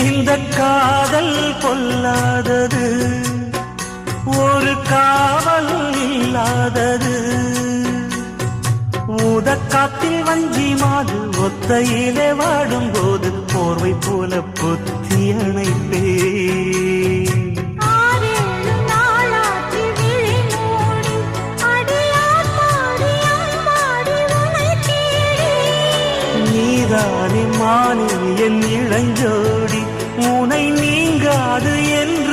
இந்த காதல் பொல்லாதது, ஒரு காவல் இல்லாதது. ஊதக்காத்தில் வஞ்சி மாது ஒத்தையிலே வாடும்போது போர்வை போல பொத்தி அணைப்பே. நீதானே மானே என் இளஞ்சோடி, உனை நீங்காது என்று